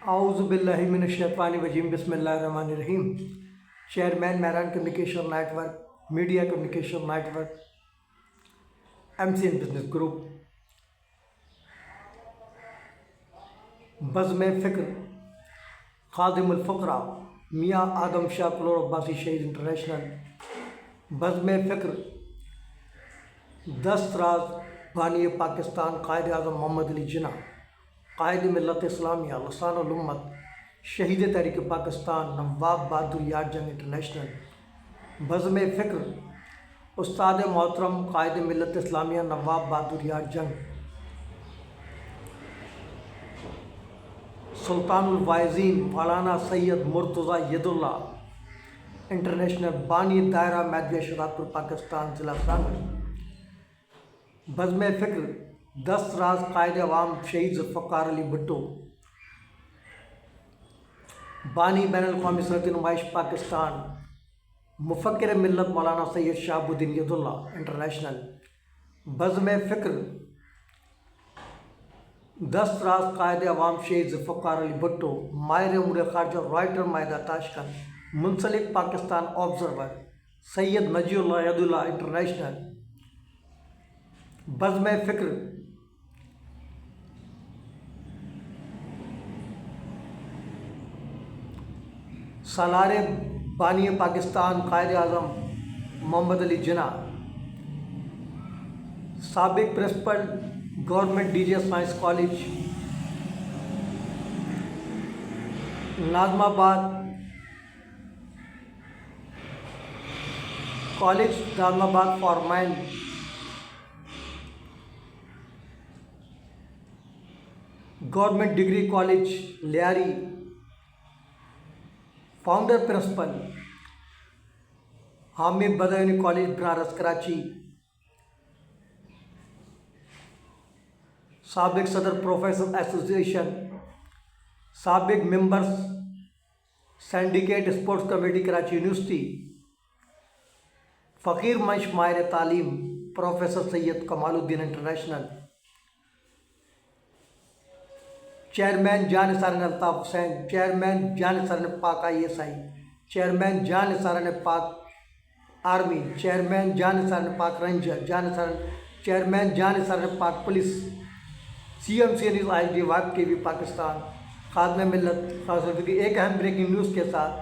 اعوذ باللہ من الشیطان الرجیم بسم اللہ الرحمن الرحیم۔ Chairman Mehran communication network, media communication network, MCN business group, بزم فکر خادم الفقراء میاں آدم شاہ کلور عباسی شہید انٹرنیشنل، بزم فکر 10 راز بانی پاکستان قائد اعظم محمد علی جناح، قائد ملت اسلامیہ، لسان الامت، شہید تحریک پاکستان نواب بہادر یار جنگ انٹرنیشنل، بزم فکر استاد محترم قائد ملت اسلامیہ نواب بہادر یار جنگ، سلطان الواعظین مولانا سید مرتضیٰ ید اللہ انٹرنیشنل، بانی دائرہ میدویہ شہادت پور پاکستان ضلع سانگل، بزم فکر 10 راز قائد عوام شہید ذوالفقار علی بھٹو، بانی بین الاقوامی صنعتی نمائش پاکستان مفکر ملت مولانا سید شہاب الدین ید اللہ انٹرنیشنل، بزم فکر 10 راز قائد عوام شہید ذوالفقار علی بھٹو، ماہر امور خارجہ رائٹر معاہدہ تاشکند، منسلک پاکستان آبزرور سید نجی اللہ ید اللہ انٹرنیشنل، بزم فکر سالار بانی پاکستان قائد اعظم محمد علی جناح، سابق principal government DJ science college Nazimabad college Nazimabad فارمائن، government degree college Lyari, founder principal Hamid Badayuni college Banaras Karachi, سابق صدر پروفیسر ایسوسیشن، سابق members syndicate sports committee Karachi university, فقیر منش ماہر تعلیم professor Syed Kamaluddin international, chairman جان نثار الطاف حسین، چیئرمین جان نثار پاک ISI، چیئرمین جان نثار پاک آرمی، چیئرمین جان نثار پاک رینجر، چیئرمین جان نثار پاک پولیس، CMC ISD واقع KB پاکستان، خادم ملت خاصی۔ ایک اہم بریکنگ نیوز کے ساتھ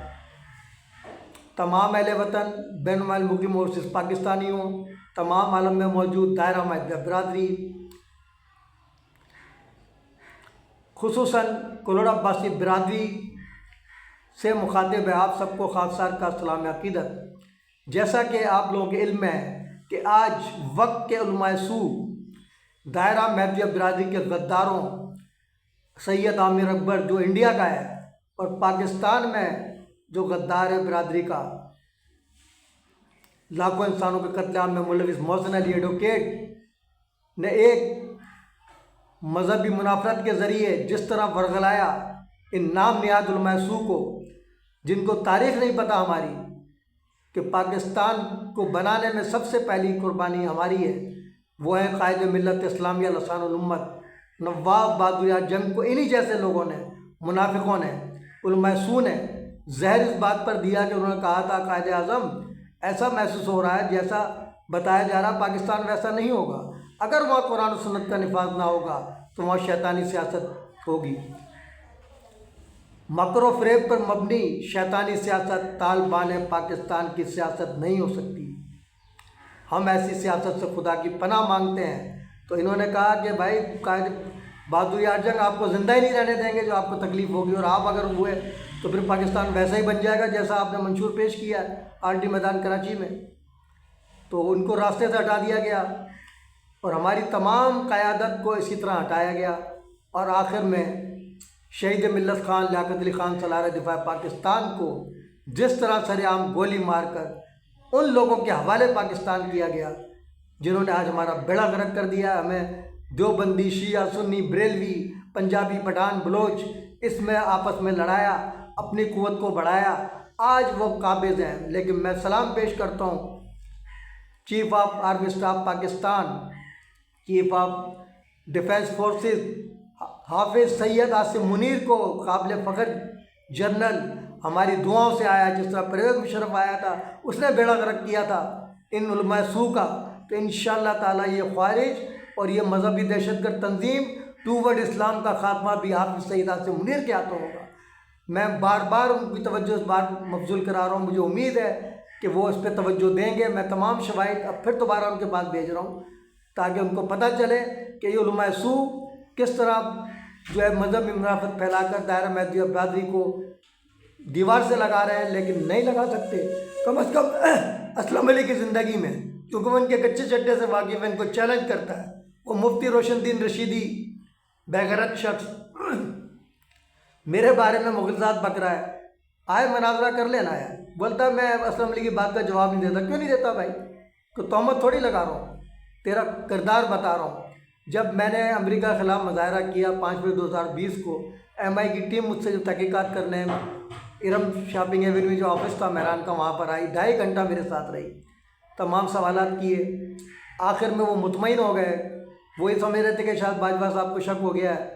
تمام اہل وطن بین الملکی اوورسیز پاکستانیوں، تمام عالم میں موجود دائرہ میدویہ برادری، خصوصاً کلور عباسی برادری سے مخاطب ہے آپ سب کو خاصار کا سلام عقیدت۔ جیسا کہ آپ لوگوں کے علم ہے کہ آج وقت کے علماء سو دائرہ میدویہ برادری کے غداروں سید عامر اکبر جو انڈیا کا ہے اور پاکستان میں جو غدار ہے برادری کا، لاکھوں انسانوں کے قتل عام میں ملوث محسن علی ایڈوکیٹ نے ایک مذہبی منافرت کے ذریعے جس طرح ورغلایا ان نام نہاد علماء سو کو، جن کو تاریخ نہیں پتہ ہماری کہ پاکستان کو بنانے میں سب سے پہلی قربانی ہماری ہے، وہ ہیں قائد ملت اسلامیہ لسان الامت نواب بہادر یار جنگ کو انہی جیسے لوگوں نے، منافقوں نے، علماء سو نے زہر اس بات پر دیا کہ انہوں نے کہا تھا قائد اعظم ایسا محسوس ہو رہا ہے جیسا بتایا جا رہا پاکستان ویسا نہیں ہوگا، اگر وہاں قرآن و سنت کا نفاذ نہ ہوگا تو وہاں شیطانی سیاست ہوگی، مکر و فریب پر مبنی شیطانی سیاست طالبان پاکستان کی سیاست نہیں ہو سکتی۔ ہم ایسی سیاست سے خدا کی پناہ مانگتے ہیں۔ تو انہوں نے کہا کہ بھائی قائد بہادر یار جنگ آپ کو زندہ ہی نہیں رہنے دیں گے جو آپ کو تکلیف ہوگی، اور آپ اگر ہوئے تو پھر پاکستان ویسا ہی بن جائے گا جیسا آپ نے منشور پیش کیا ہے RD میدان کراچی میں۔ تو ان کو راستے سے ہٹا دیا گیا اور ہماری تمام قیادت کو اسی طرح ہٹایا گیا، اور آخر میں شہید ملت خان لیاقت علی خان سالار دفاع پاکستان کو جس طرح سر عام گولی مار کر ان لوگوں کے حوالے پاکستان کیا گیا جنہوں نے آج ہمارا بیڑا غرق کر دیا، ہمیں دیوبندی، شیعہ، سنی، بریلوی، پنجابی، پٹھان، بلوچ اس میں آپس میں لڑایا، اپنی قوت کو بڑھایا، آج وہ قابض ہیں۔ لیکن میں سلام پیش کرتا ہوں chief of army staff Pakistan, chief of defence forces حافظ سید عاصم منیر کو قابل فخر جنرل ہماری دعاؤں سے آیا، جس طرح پرویز مشرف آیا تھا، اس نے بیڑا غرق کیا تھا ان علماء سو کا، تو انشاءاللہ تعالی یہ خوارج اور یہ مذہبی دہشت گرد تنظیم ٹوورڈ اسلام کا خاتمہ بھی حافظ سید عاصم منیر کے ہاتھوں ہوگا۔ میں بار بار ان کی توجہ اس بات مبذول کرا رہا ہوں، مجھے امید ہے کہ وہ اس پہ توجہ دیں گے۔ میں تمام شواہد اب پھر دوبارہ ان کے پاس بھیج رہا ہوں تاکہ ان کو پتہ چلے کہ یہ علماء سو کس طرح جو ہے مذہبی منافقت پھیلا کر دائرہ مہدویہ برادری کو دیوار سے لگا رہے ہیں، لیکن نہیں لگا سکتے کم از کم اسلم علی کی زندگی میں، کیونکہ وہ ان کے کچے چٹے سے واقف ہے، ان کو چیلنج کرتا ہے۔ وہ مفتی روشن دین رشیدی بےغیرت شخص میرے بارے میں مغرضات بک رہا ہے، آئے مناظرہ کر لینا ہے، بولتا ہے میں اسلم علی کی بات کا جواب نہیں دیتا۔ کیوں نہیں دیتا بھائی؟ کہ تہمت تھوڑی لگا رہا ہوں، تیرا کردار بتا رہا ہوں۔ جب میں نے امریکہ کے خلاف مظاہرہ کیا 5 فروری 2020 کو، ایم آئی کی ٹیم مجھ سے جو تحقیقات کرنے ارم شاپنگ ایونیو جو آفس تھا مہران کا، وہاں پر آئی، 2.5 گھنٹہ میرے ساتھ رہی، تمام سوالات کیے، آخر میں وہ مطمئن ہو گئے۔ وہ یہ سمجھ رہے تھے کہ شاید باجوہ صاحب کو شک ہو گیا ہے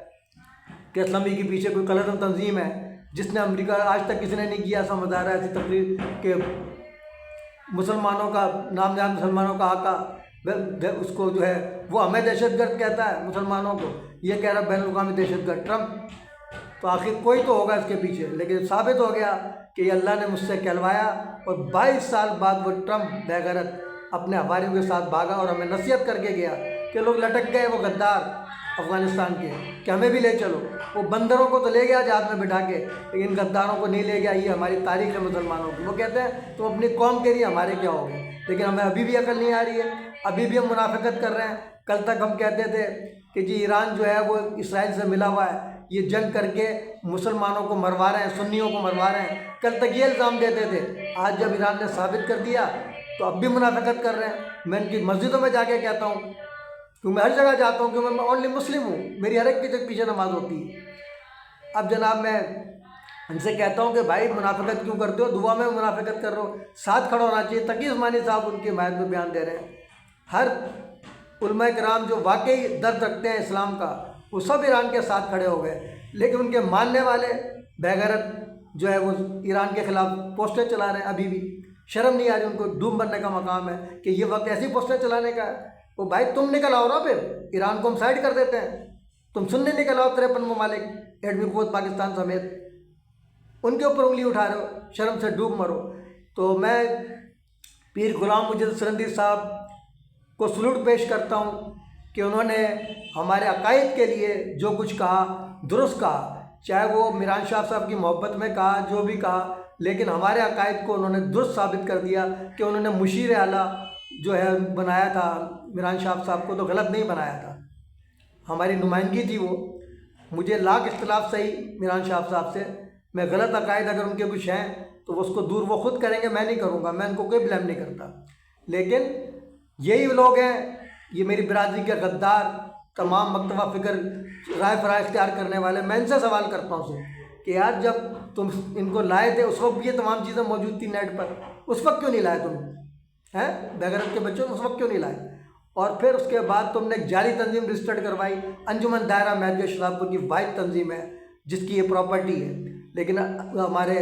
کہ اسلم علی کے پیچھے کوئی قلعہ تنظیم ہے، جس نے امریکہ آج تک کسی نے نہیں کیا ایسا مظاہرہ، ایسی تقریر کہ مسلمانوں کا نام جان مسلمانوں کا آقا، اس کو جو ہے وہ ہمیں دہشت گرد کہتا ہے مسلمانوں کو، یہ کہہ رہا بین الاقوامی دہشت گرد ٹرمپ۔ تو آخر کوئی تو ہوگا اس کے پیچھے، لیکن ثابت ہو گیا کہ یہ اللہ نے مجھ سے کہلوایا، اور 22 سال بعد وہ ٹرمپ بےغیرت اپنے حواریوں کے ساتھ بھاگا اور ہمیں نصیحت کر کے گیا کہ لوگ لٹک گئے وہ غدار افغانستان کے، کہ ہمیں بھی لے چلو۔ وہ بندروں کو تو لے گیا جہاز میں بٹھا کے، لیکن غداروں کو نہیں لے گیا۔ یہ ہماری تاریخ ہے مسلمانوں کی۔ وہ کہتے ہیں تم اپنی قوم کے لیے ہمارے کیا ہو گئے، لیکن ہمیں ابھی بھی عقل نہیں آ رہی ہے، ابھی بھی ہم منافقت کر رہے ہیں۔ کل تک ہم کہتے تھے کہ جی ایران جو ہے وہ اسرائیل سے ملا ہوا ہے، یہ جنگ کر کے مسلمانوں کو مروا رہے ہیں، سنیوں کو مروا رہے ہیں، کل تک یہ الزام دیتے تھے۔ آج جب ایران نے ثابت کر دیا تو اب بھی منافقت کر رہے ہیں۔ میں ان کی مسجدوں میں جا کے کہتا ہوں، کیونکہ میں ہر جگہ جاتا ہوں، کیونکہ میں اونلی مسلم ہوں، میری ہر ایک کے پیچھے نماز ہوتی ہے۔ اب جناب میں ان سے کہتا ہوں کہ بھائی منافقت کیوں کرتے ہو، دعا میں منافقت کر رہے ہو، ساتھ کھڑا ہونا چاہیے۔ تقی عثمانی صاحب ان کی حمایت میں بیان دے رہے ہیں۔ ہر علماء کرام جو واقعی درد رکھتے ہیں اسلام کا، وہ سب ایران کے ساتھ کھڑے ہو گئے، لیکن ان کے ماننے والے بےغیرت جو ہے وہ ایران کے خلاف پوسٹر چلا رہے ہیں۔ ابھی بھی شرم نہیں آ رہی ان کو، ڈوم بننے کا مقام ہے کہ یہ وقت ایسی پوسٹر چلانے کا ہے۔ وہ بھائی تم نکل آؤ نا، پھر ایران کو ہم سائڈ کر دیتے ہیں، تم سننے نکل آؤ، 53 ممالک ایٹمی قوت پاکستان سمیت، ان کے اوپر انگلی اٹھا رہے ہو، شرم سے ڈوب مرو۔ تو میں پیر غلام مجید سرندی صاحب کو سلوٹ پیش کرتا ہوں کہ انہوں نے ہمارے عقائد کے لیے جو کچھ کہا درست کہا، چاہے وہ میران شاہ صاحب کی محبت میں کہا، جو بھی کہا، لیکن ہمارے عقائد کو انہوں نے درست ثابت کر دیا کہ انہوں نے مشیر اعلیٰ جو ہے بنایا تھا میران شاہ صاحب کو، تو غلط نہیں بنایا تھا، ہماری نمائندگی تھی وہ۔ مجھے لاکھ اختلاف صحیح میران شاہ صاحب سے، میں غلط عقائد اگر ان کے کچھ ہیں تو اس کو دور وہ خود کریں گے، میں نہیں کروں گا، میں ان کو کوئی بلیم نہیں کرتا۔ لیکن یہی لوگ ہیں، یہ میری برادری کے غدار، تمام مکتبہ فکر رائے فرائے اختیار کرنے والے۔ میں ان سے سوال کرتا ہوں کہ یار جب تم ان کو لائے تھے اس وقت بھی یہ تمام چیزیں موجود تھیں نیٹ پر، اس وقت کیوں نہیں لائے تم ہیں بےغیرت کے بچوں، اس وقت کیوں نہیں لائے؟ اور پھر اس کے بعد تم نے ایک جعلی تنظیم رجسٹرڈ کروائی، انجمن دائرہ مہدویہ شہزاد پور کی واحد تنظیم ہے جس کی یہ پراپرٹی ہے۔ لیکن ہمارے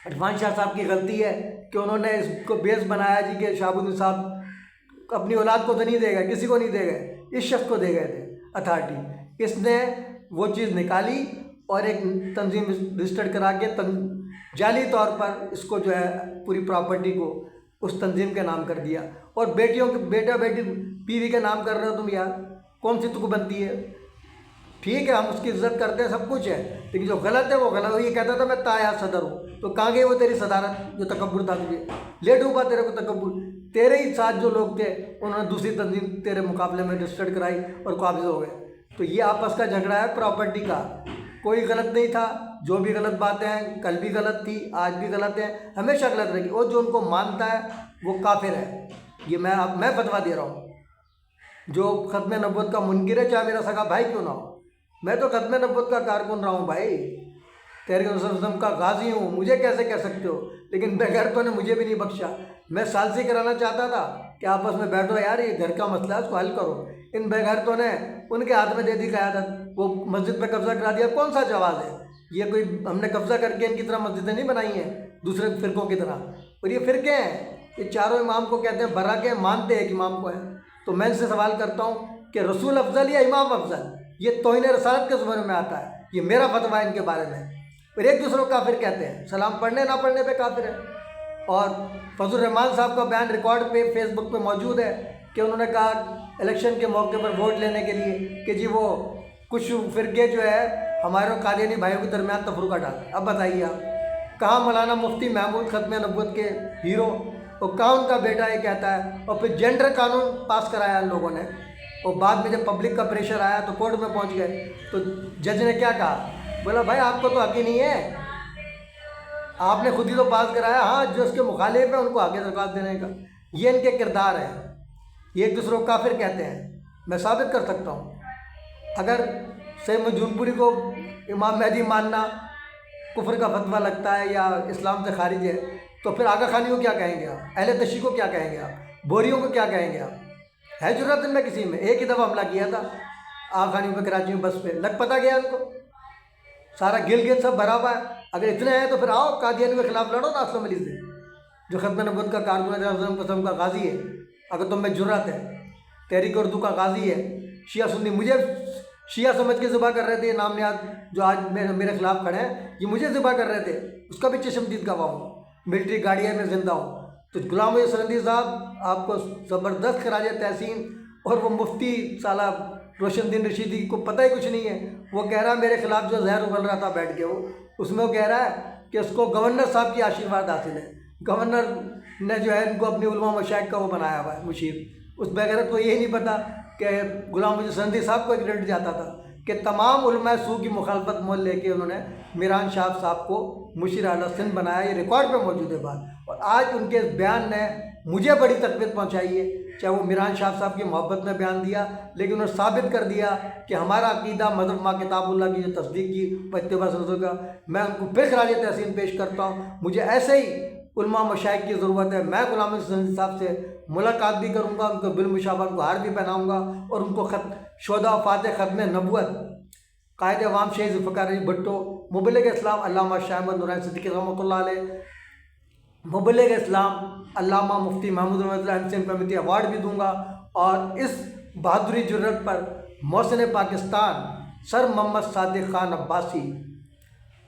عرفان شاہ صاحب کی غلطی ہے کہ انہوں نے اس کو بیس بنایا جی کہ شہاب الدین صاحب اپنی اولاد کو تو نہیں دے گئے، کسی کو نہیں دے گئے، اس شخص کو دے گئے تھے اتھارٹی۔ اس نے وہ چیز نکالی اور ایک تنظیم رجسٹرڈ کرا کے جعلی طور پر اس کو جو ہے پوری پراپرٹی کو اس تنظیم کے نام کر دیا، اور بیٹیوں کے بیٹا بیٹی بیوی کے نام کر رہے ہو تم، یار کون سی تک بنتی ہے؟ ٹھیک ہے ہم اس کی عزت کرتے ہیں، سب کچھ ہے، لیکن جو غلط ہے وہ غلط ہے۔ یہ کہتا تھا میں تایا صدر ہوں، تو کہاں گئی وہ تیری صدارت جو تکبر تھا تجھے؟ لے ڈوبا تیرے کو تکبر۔ تیرے ہی ساتھ جو لوگ تھے انہوں نے دوسری تنظیم تیرے مقابلے میں رجسٹرڈ کرائی اور قابض ہو گئے۔ تو یہ آپس کا جھگڑا ہے پراپرٹی کا، کوئی غلط نہیں تھا۔ جو بھی غلط باتیں ہیں کل بھی غلط تھی، آج بھی غلط ہے، ہمیشہ غلط رہے گی، اور جو ان کو مانتا ہے وہ کافر ہے۔ یہ میں فتویٰ دے رہا ہوں۔ جو ختم نبوت کا منکر ہے چاہے میرا سگا بھائی کیوں نہ ہو، میں تو ختم نبوت کا کارکن رہا ہوں بھائی۔ تحریک نصرت الاسلام کا غازی ہوں، مجھے کیسے کہہ سکتے ہو؟ لیکن بے غیرتوں نے مجھے بھی نہیں بخشا۔ میں ثالثی کرانا چاہتا تھا کہ آپس میں بیٹھو یار، یہ گھر کا مسئلہ ہے، اس کو حل کرو۔ ان بے غیرتوں نے ان کے ہاتھ میں دے دی قیادت، وہ مسجد پہ قبضہ کرا دیا۔ کون سا جواز ہے یہ؟ کوئی ہم نے قبضہ کر کے ان کی طرح مسجدیں نہیں بنائی ہیں دوسرے فرقوں کی طرح، اور یہ فرقے ہیں، یہ چاروں امام کو کہتے ہیں برا کے مانتے ہیں کہ امام کو ہیں۔ تو میں ان سے سوال کرتا ہوں کہ رسول افضل یا امام افضل؟ یہ توہین رسالت کے زمرے میں آتا ہے، یہ میرا فتویٰ ہے ان کے بارے میں۔ پھر ایک دوسرے کو کافر کہتے ہیں، سلام پڑھنے نہ پڑھنے پہ کافر ہے۔ اور فضل الرحمان صاحب کا بیان ریکارڈ پہ فیس بک پہ موجود ہے کہ انہوں نے کہا الیکشن کے موقع پر ووٹ لینے کے لیے کہ جی وہ کچھ فرقے جو ہے ہمارے اور قادیانی بھائیوں کے درمیان تفرقہ ڈالتے ہیں۔ اب بتائیے آپ، کہاں مولانا مفتی محمود ختم نبوت کے ہیرو، اور کہاں ان کا بیٹا یہ کہتا ہے؟ اور پھر جینڈر قانون پاس کرایا ان لوگوں نے، اور بعد میں جب پبلک کا پریشر آیا تو کورٹ میں پہنچ گئے، تو جج نے کیا کہا؟ بولا بھائی آپ کو تو حق ہی نہیں ہے، آپ نے خود ہی تو پاس کرایا، ہاں جو اس کے مخالف ہیں ان کو آگے درخواست دینے کا۔ یہ ان کے کردار ہے، یہ ایک دوسرے کو کافر کہتے ہیں۔ میں ثابت کر سکتا ہوں، اگر سید جون پوری کو امام مہدی ماننا کفر کا فتویٰ لگتا ہے یا اسلام سے خارج ہے، تو پھر آغا خانی کو کیا کہیں گے آپ؟ اہل تشیع کو کیا کہیں گے آپ؟ بوریوں کو کیا کہیں گے آپ؟ ہے جرات ان میں کسی میں؟ ایک ہی دفعہ حملہ کیا تھا آغا خانی پہ، کراچی میں بس پہ، لگ پتہ گیا ان کو، سارا گل سب بھرا ہوا ہے۔ اگر اتنے ہیں تو پھر آؤ قادیانی کے خلاف لڑو نا اسلم علی سے، جو ختم نبوت کا کارکن ہے، قسم کا غازی ہے۔ اگر تم میں جرات ہے، تحریک اردو کا غازی ہے، شیعہ سنی مجھے شیعہ سمجھ کے ذبح کر رہے تھے، یہ نام نیاد جو آج میرے خلاف کھڑے ہیں، یہ مجھے ذبح کر رہے تھے، اس کا بھی چشمدید گواہ ہوں، ملٹری گاڑی ہے، میں زندہ ہوں۔ تو غلام محی سرہندی صاحب آپ کو زبردست خراج تحسین، اور وہ مفتی سالہ روشن دین رشیدی کو پتہ ہی کچھ نہیں ہے، وہ کہہ رہا ہے میرے خلاف جو زہر اگل رہا تھا بیٹھ کے، وہ اس میں وہ کہہ رہا ہے کہ اس کو گورنر صاحب کی آشیرواد حاصل ہے، گورنر نے جو ہے ان کو اپنی علماء مشائخ کا وہ بنایا ہوا ہے مشیر۔ اس بغیرت کو یہی نہیں پتہ کہ غلام محی سرہندی صاحب کو ایک کریڈٹ جاتا تھا کہ تمام علماء سو کی مخالفت مول لے کے انہوں نے میران شاہ صاحب کو مشیر اعلیٰ سندھ بنایا۔ یہ ریکارڈ پہ موجود ہے بات، اور آج ان کے بیان نے مجھے بڑی تقویت پہنچائی ہے، چاہے وہ میران شاہ صاحب کی محبت میں بیان دیا، لیکن انہوں نے ثابت کر دیا کہ ہمارا عقیدہ مذہب ما کتاب اللہ کی جو تصدیق کی اتباع سنت کا۔ میں ان کو پھر خراج تحسین پیش کرتا ہوں، مجھے ایسے ہی علماء مشائخ کی ضرورت ہے۔ میں غلام محی سرہندی صاحب سے ملاقات بھی کروں گا، ان کو بالمشابہ ان کو ہار بھی پہناؤں گا، اور ان کو شہداء و فاتح ختم نبوت قائد عوام شہید ذوالفقار علی بھٹو، مبلغ اسلام علامہ شاہ احمد نورانی صدیقی رحمۃ اللہ علیہ، مبلغ اسلام علامہ مفتی محمود رحمۃ اللہ حسین کمیٹی ایوارڈ بھی دوں گا، اور اس بہادری جرت پر محسن Pakistan sir Muhammad Sadiq Khan Abbasi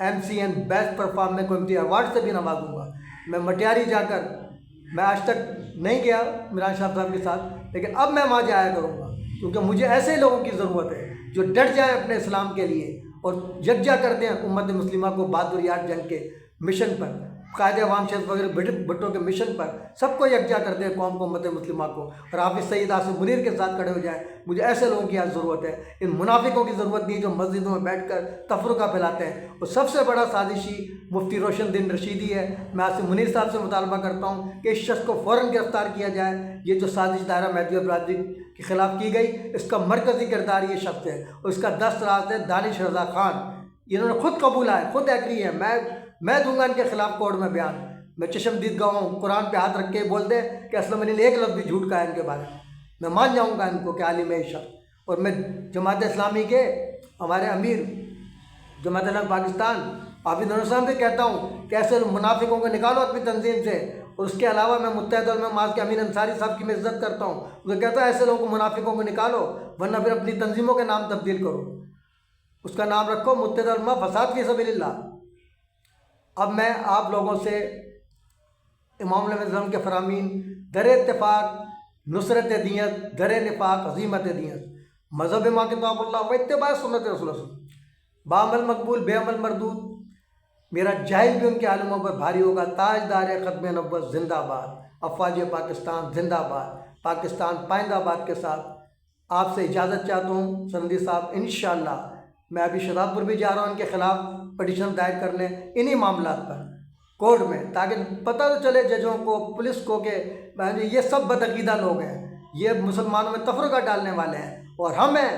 MCN best performance committee award سے بھی نوازوں گا۔ میں مٹیاری جا کر، میں آج تک نہیں گیا میران شاہ صاحب کے ساتھ، لیکن اب میں وہاں جایا کروں گا، کیونکہ مجھے ایسے لوگوں کی ضرورت ہے جو ڈٹ جائیں اپنے اسلام کے لیے اور یکجا کر دیں امت مسلمہ کو بہادریات جنگ کے مشن پر، قائد عوام شہید وغیرہ بھٹو کے مشن پر، سب کو یکجا کر دیں قوم کو، امت مسلمہ کو، اور حافظ سید آصف منیر کے ساتھ کھڑے ہو جائیں۔ مجھے ایسے لوگوں کی آج ضرورت ہے، ان منافقوں کی ضرورت نہیں جو مسجدوں میں بیٹھ کر تفرقہ پھیلاتے ہیں۔ اور سب سے بڑا سازشی مفتی روشن دین رشیدی ہے۔ میں آصف منیر صاحب سے مطالبہ کرتا ہوں کہ اس شخص کو فوراً گرفتار کیا جائے۔ یہ جو سازش دائرہ مہدویہ برادری کے خلاف کی گئی، اس کا مرکزی کردار یہ شخص ہے، اور اس کا دست راست ہے دانش رضا خان۔ انہوں نے خود قبولا ہے، خود ایگری ہے، میں دوں گا ان کے خلاف کورٹ میں بیان، میں چشمدید گواہ ہوں، قرآن پہ ہاتھ رکھ کے بول دے کہ اسلم علی نے ایک لفظ بھی جھوٹ کہا ہے ان کے بارے میں مان جاؤں گا ان کو کہ عالم ہے شخص۔ اور میں جماعت اسلامی کے ہمارے امیر جماعت اسلامی پاکستان حافظ نور صاحب سے کہتا ہوں کہ ایسے منافقوں کو نکالو اپنی تنظیم سے۔ اور اس کے علاوہ میں متحدہ علماء ماس کے امین انصاری صاحب کی میں عزت کرتا ہوں، وہ کہتا ہے ایسے لوگوں کو منافقوں کو نکالو، ورنہ پھر اپنی تنظیموں کے نام تبدیل کرو، اس کا نام رکھو متحدہ علماء فساد فی سبیل اللہ۔ اب میں آپ لوگوں سے امام علیہ السلام کے فرامین در اتفاق نصرت دینت، در نفاق عظیمت دینت، مذہب ما کتاب اللہ و اتباع سنت رسول اللہ، بعمل مقبول بے عمل مردود، میرا جاہل بھی ان کے عالموں پر بھاری ہوگا، تاجدار ختم نبوت زندہ باد، افواج پاکستان زندہ باد، پاکستان پائندہ آباد کے ساتھ۔ آپ سے اجازت چاہتا ہوں سرہندی صاحب، انشاءاللہ میں ابھی شہزاد پور بھی جا رہا ہوں ان کے خلاف پٹیشن دائر کرنے انہی معاملات پر کورٹ میں، تاکہ پتہ تو چلے ججوں کو، پولیس کو کہ یہ سب بدعقیدہ لوگ ہیں، یہ مسلمانوں میں تفرقہ ڈالنے والے ہیں، اور ہم ہیں